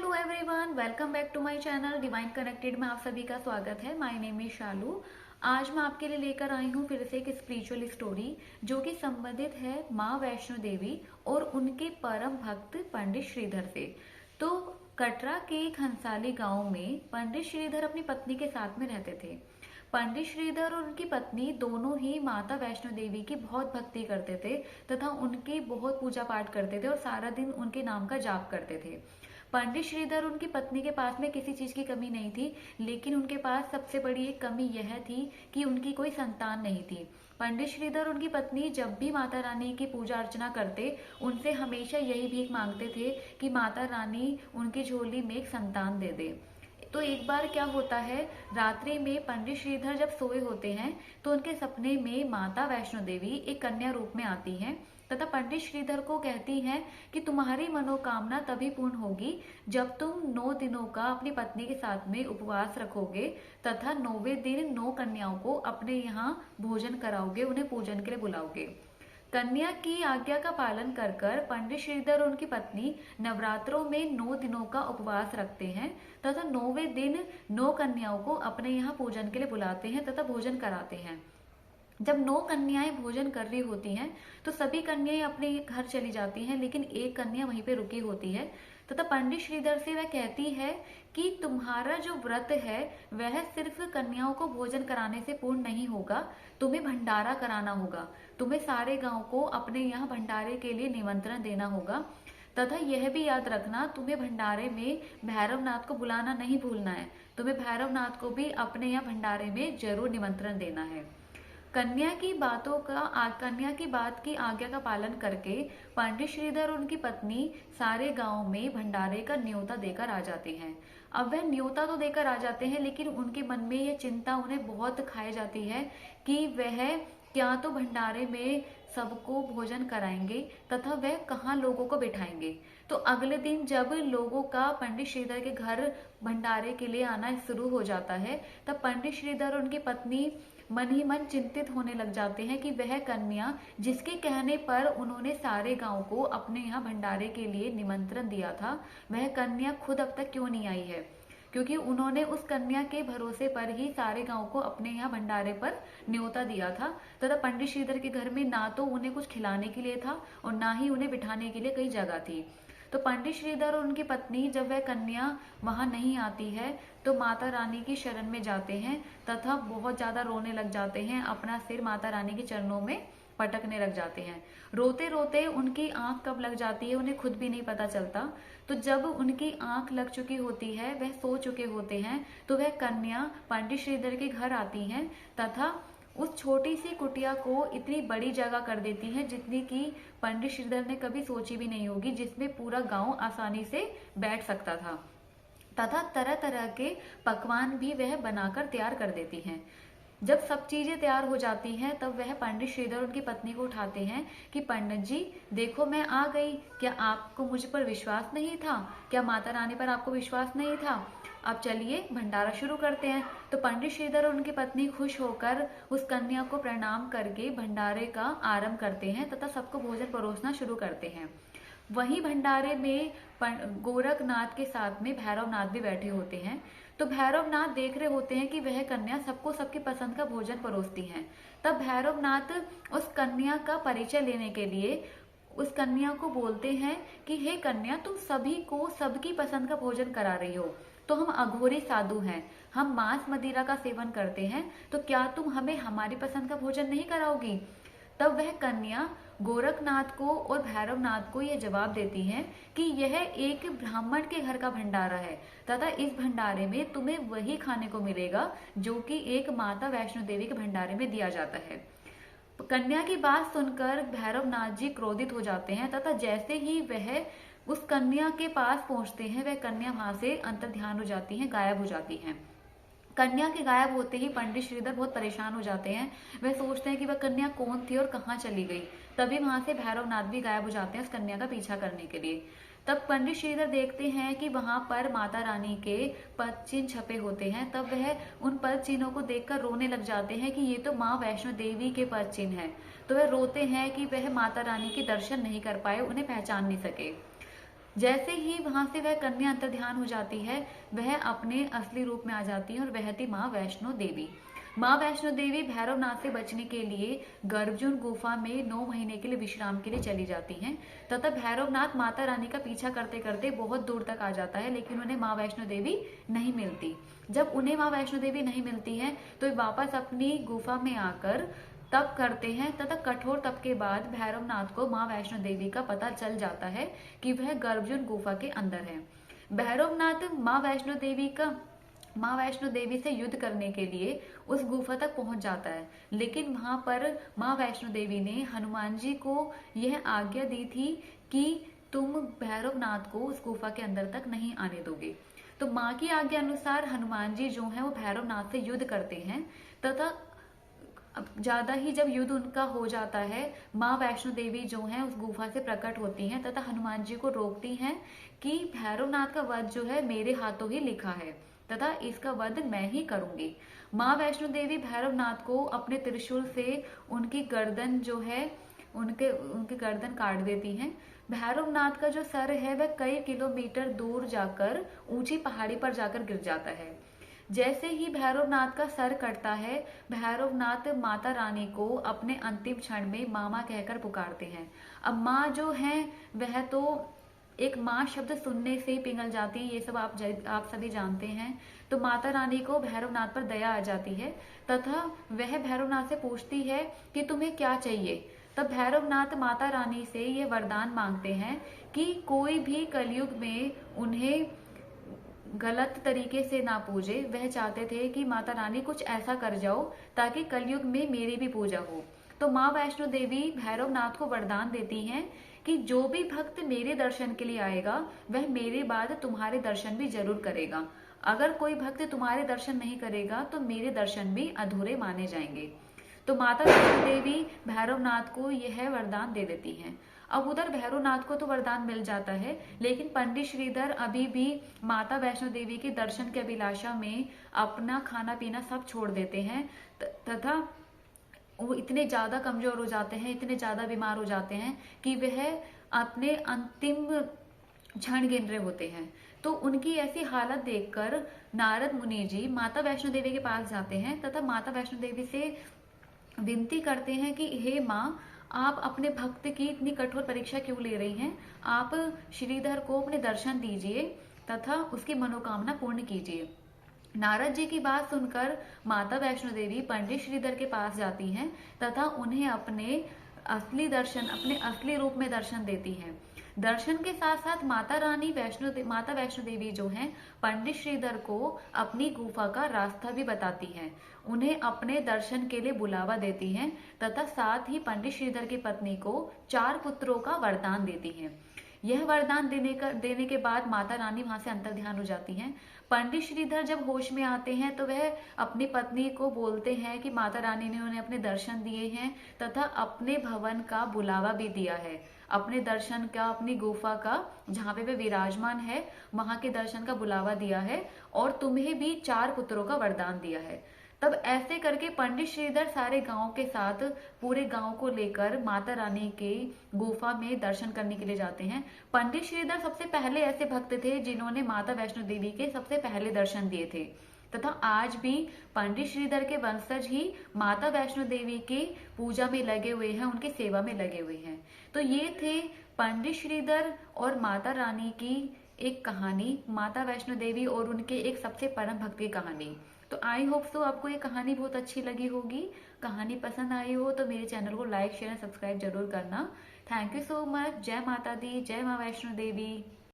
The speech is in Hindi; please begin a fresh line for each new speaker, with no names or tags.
Hello everyone, welcome back to my channel divine connected में आप सभी का स्वागत है। My name is Shalu. आज मैं आपके लिए लेकर आई हूँ फिर से एक स्पिरिचुअल स्टोरी जो कि संबंधित है माँ वैष्णो देवी और उनके परम भक्त पंडित श्रीधर से। तो कटरा के एक हंसाली गांव में पंडित श्रीधर अपनी पत्नी के साथ में रहते थे। पंडित श्रीधर और उनकी पत्नी दोनों ही माता वैष्णो देवी की बहुत भक्ति करते थे तथा उनकी बहुत पूजा पाठ करते थे और सारा दिन उनके नाम का जाप करते थे। पंडित श्रीधर उनकी पत्नी के पास में किसी चीज की कमी नहीं थी, लेकिन उनके पास सबसे बड़ी एक कमी यह थी कि उनकी कोई संतान नहीं थी। पंडित श्रीधर उनकी पत्नी जब भी माता रानी की पूजा अर्चना करते, उनसे हमेशा यही भीख मांगते थे कि माता रानी उनकी झोली में एक संतान दे दे। तो एक बार क्या होता है, रात्रि में पंडित श्रीधर जब सोए होते हैं तो उनके सपने में माता वैष्णो देवी एक कन्या रूप में आती हैं तथा पंडित श्रीधर को कहती हैं कि तुम्हारी मनोकामना तभी पूर्ण होगी जब तुम 9 दिनों का अपनी पत्नी के साथ में उपवास रखोगे तथा 9वें दिन 9 कन्याओं को अपने यहाँ भोजन कराओगे, उन्हें पूजन के लिए बुलाओगे। कन्या की आज्ञा का पालन कर कर पंडित श्रीधर और उनकी पत्नी नवरात्रों में 9 दिनों का उपवास रखते हैं तथा 9वें दिन 9 कन्याओं को अपने यहाँ पूजन के लिए बुलाते हैं तथा भोजन कराते हैं। जब 9 कन्याएं भोजन कर रही होती हैं तो सभी कन्याएं अपने घर चली जाती हैं, लेकिन एक कन्या वहीं पे रुकी होती है तथा पंडित श्रीधर से वह कहती है कि तुम्हारा जो व्रत है वह सिर्फ कन्याओं को भोजन कराने से पूर्ण नहीं होगा, तुम्हें भंडारा कराना होगा। तुम्हें सारे गांव को अपने यहाँ भंडारे के लिए निमंत्रण देना होगा तथा यह भी याद रखना, तुम्हें भंडारे में भैरवनाथ को बुलाना नहीं भूलना है। तुम्हें भैरवनाथ को भी अपने यहाँ भंडारे में जरूर निमंत्रण देना है। कन्या की बात की आज्ञा का पालन करके पंडित श्रीधर और उनकी पत्नी सारे गांव में भंडारे का न्योता देकर आ जाते हैं। अब वह न्योता तो देकर आ जाते हैं, लेकिन उनके मन में यह चिंता उन्हें बहुत खाई जाती है कि वह क्या तो भंडारे में सबको भोजन कराएंगे तथा वह कहाँ लोगों को बिठाएंगे। तो अगले दिन जब लोगों का पंडित श्रीधर के घर भंडारे के लिए आना शुरू हो जाता है, तब पंडित श्रीधर और उनकी पत्नी मन ही मन चिंतित होने लग जाते हैं कि वह कन्या जिसके कहने पर उन्होंने सारे गांव को अपने यहाँ भंडारे के लिए निमंत्रण दिया था, वह कन्या खुद अब तक क्यों नहीं आई है, क्योंकि उन्होंने उस कन्या के भरोसे पर ही सारे गांव को अपने यहाँ भंडारे पर न्योता दिया था तथा पंडित श्रीधर के घर में ना तो उन्हें कुछ खिलाने के लिए था और ना ही उन्हें बिठाने के लिए कई जगह थी। तो पंडित श्रीधर और उनकी पत्नी जब वह कन्या वहां नहीं आती है तो माता रानी की शरण में जाते हैं तथा बहुत ज्यादा रोने लग जाते हैं, अपना सिर माता रानी के चरणों में पटकने लग जाते हैं। रोते रोते उनकी आंख कब लग जाती है उन्हें खुद भी नहीं पता चलता। तो जब उनकी आंख लग चुकी होती है, वह सो चुके होते हैं, तो वह कन्या पंडित श्रीधर के घर आती हैं तथा उस छोटी सी कुटिया को इतनी बड़ी जगह कर देती हैं जितनी कि पंडित श्रीधर ने कभी सोची भी नहीं होगी, जिसमें पूरा गांव आसानी से बैठ सकता था तथा तरह तरह के पकवान भी वह बनाकर तैयार कर देती हैं। जब सब चीजें तैयार हो जाती हैं तब वह पंडित श्रीधर उनकी पत्नी को उठाते हैं कि पंडित जी देखो मैं आ गई, क्या आपको मुझ पर विश्वास नहीं था? क्या माता रानी पर आपको विश्वास नहीं था? अब चलिए भंडारा शुरू करते हैं। तो पंडित श्रीधर और उनकी पत्नी खुश होकर उस कन्या को प्रणाम करके भंडारे का आरंभ करते हैं तथा सबको भोजन परोसना शुरू करते हैं। वहीं भंडारे में गोरखनाथ के साथ में भैरवनाथ भी बैठे होते हैं। तो भैरवनाथ देख रहे होते हैं कि वह कन्या सबको सबकी पसंद का भोजन परोसती हैं। तब भैरवनाथ उस कन्या का परिचय लेने के लिए उस कन्या को बोलते हैं कि हे कन्या, तुम सभी को सबकी पसंद का भोजन करा रही हो, तो हम अघोरी साधु हैं, हम मांस मदिरा का सेवन करते हैं, तो क्या तुम हमें हमारी पसंद का भोजन नहीं कराओगी? तब वह कन्या गोरखनाथ को और भैरवनाथ को यह जवाब देती है कि यह एक ब्राह्मण के घर का भंडारा है तथा इस भंडारे में तुम्हें वही खाने को मिलेगा जो कि एक माता वैष्णो देवी के भंडारे में दिया जाता है। कन्या की बात सुनकर भैरवनाथ जी क्रोधित हो जाते हैं तथा जैसे ही वह उस कन्या के पास पहुंचते हैं, वह कन्या वहां से अंतर्ध्यान हो जाती है, गायब हो जाती है। कन्या के गायब होते ही पंडित श्रीधर बहुत परेशान हो जाते हैं। वह सोचते हैं कि वह कन्या कौन थी और कहाँ चली गई। तभी वहां से भैरवनाथ भी गायब हो जाते हैं उस कन्या का पीछा करने के लिए। तब पंडित श्रीधर देखते हैं कि वहां पर माता रानी के पद चिन्ह छपे होते हैं। तब वह उन पद चिन्हों को देखकर रोने लग जाते हैं कि ये तो माँ वैष्णो देवी के पद चिन्ह है। तो वह रोते हैं कि वह माता रानी के दर्शन नहीं कर पाए, उन्हें पहचान नहीं सके। जैसे ही वहां से वह कन्या अंतर्ध्यान हो जाती है, वह अपने असली रूप में आ जाती है और वह थी माँ वैष्णो देवी। माँ वैष्णो देवी भैरवनाथ से बचने के लिए गर्भजून गुफा में 9 महीने के लिए विश्राम के लिए चली जाती हैं तथा भैरवनाथ माता रानी का पीछा करते करते बहुत दूर तक आ जाता है, लेकिन उन्हें माँ वैष्णो देवी नहीं मिलती। जब उन्हें माँ वैष्णो देवी नहीं मिलती है तो वे वापस अपनी गुफा में आकर तप करते हैं तथा कठोर तप के बाद भैरवनाथ को माँ वैष्णो देवी का पता चल जाता है कि वह गर्भजून गुफा के अंदर है। भैरवनाथ माँ वैष्णो देवी से युद्ध करने के लिए उस गुफा तक पहुंच जाता है, लेकिन वहां पर माँ वैष्णो देवी ने हनुमान जी को यह आज्ञा दी थी कि तुम भैरवनाथ को उस गुफा के अंदर तक नहीं आने दोगे। तो माँ की आज्ञा अनुसार हनुमान जी जो है वो भैरवनाथ से युद्ध करते हैं तथा अब ज्यादा ही जब युद्ध उनका हो जाता है, माँ वैष्णो देवी जो है उस गुफा से प्रकट होती हैं तथा हनुमान जी को रोकती हैं कि भैरवनाथ का वध जो है मेरे हाथों ही लिखा है तथा इसका वध मैं ही करूंगी। माँ वैष्णो देवी भैरवनाथ को अपने त्रिशूल से उनकी गर्दन जो है उनके उनकी गर्दन काट देती हैं। भैरवनाथ का जो सर है वह कई किलोमीटर दूर जाकर ऊंची पहाड़ी पर जाकर गिर जाता है। जैसे ही भैरवनाथ का सर कटता है, भैरवनाथ माता रानी को अपने अंतिम क्षण में मामा कहकर पुकारते हैं। अब माँ जो है वह तो एक माँ शब्द सुनने से ही पिघल जाती है, ये सब आप सभी जानते हैं। तो माता रानी को भैरवनाथ पर दया आ जाती है तथा वह भैरवनाथ से पूछती है कि तुम्हें क्या चाहिए। तब भैरवनाथ माता रानी से ये वरदान मांगते हैं कि कोई भी कलयुग में उन्हें गलत तरीके से ना पूजे। वह चाहते थे कि माता रानी कुछ ऐसा कर जाओ ताकि कलयुग में मेरी भी पूजा हो। तो माँ वैष्णो देवी भैरवनाथ को वरदान देती हैं कि जो भी भक्त मेरे दर्शन के लिए आएगा वह मेरे बाद तुम्हारे दर्शन भी जरूर करेगा। अगर कोई भक्त तुम्हारे दर्शन नहीं करेगा तो मेरे दर्शन भी अधूरे माने जाएंगे। तो माता वैष्णो देवी भैरवनाथ को यह वरदान दे देती हैं। अब उधर भैरवनाथ को तो वरदान मिल जाता है, लेकिन पंडित श्रीधर अभी भी माता वैष्णो देवी के दर्शन की अभिलाषा में अपना खाना पीना सब छोड़ देते हैं तथा वो इतने ज्यादा कमजोर हो जाते हैं, इतने ज्यादा बीमार हो जाते हैं कि वह अपने अंतिम क्षण गिन रहे होते हैं। तो उनकी ऐसी हालत देखकर नारद मुनि जी माता वैष्णो देवी के पास जाते हैं तथा माता वैष्णो देवी से विनती करते हैं कि हे माँ, आप अपने भक्त की इतनी कठोर परीक्षा क्यों ले रही हैं। आप श्रीधर को अपने दर्शन दीजिए तथा उसकी मनोकामना पूर्ण कीजिए। नारद जी की बात सुनकर माता वैष्णो देवी पंडित श्रीधर के पास जाती हैं तथा उन्हें अपने असली रूप में दर्शन देती हैं। दर्शन के साथ साथ माता वैष्णो देवी जो हैं पंडित श्रीधर को अपनी गुफा का रास्ता भी बताती हैं, उन्हें अपने दर्शन के लिए बुलावा देती हैं तथा साथ ही पंडित श्रीधर की पत्नी को 4 पुत्रों का वरदान देती हैं। यह वरदान देने के बाद माता रानी वहां से अंतर्ध्यान हो जाती हैं। पंडित श्रीधर जब होश में आते हैं तो वह अपनी पत्नी को बोलते हैं कि माता रानी ने उन्हें अपने दर्शन दिए हैं तथा अपने भवन का बुलावा भी दिया है, अपने दर्शन का, अपनी गुफा का जहाँ पे वे विराजमान है वहां के दर्शन का बुलावा दिया है और तुम्हें भी 4 पुत्रों का वरदान दिया है। तब ऐसे करके पंडित श्रीधर सारे गांव के साथ पूरे गांव को लेकर माता रानी के गुफा में दर्शन करने के लिए जाते हैं। पंडित श्रीधर सबसे पहले ऐसे भक्त थे जिन्होंने माता वैष्णो देवी के सबसे पहले दर्शन दिए थे तथा आज भी पंडित श्रीधर के वंशज ही माता वैष्णो देवी के पूजा में लगे हुए हैं, उनकी सेवा में लगे हुए हैं। तो ये थे पंडित श्रीधर और माता रानी की एक कहानी, माता वैष्णो देवी और उनके एक सबसे परम भक्त की कहानी। तो आई होप सो आपको ये कहानी बहुत अच्छी लगी होगी। कहानी पसंद आई हो तो मेरे चैनल को लाइक शेयर एंड सब्सक्राइब जरूर करना। Thank you so much. जय माता दी, जय माँ वैष्णो देवी।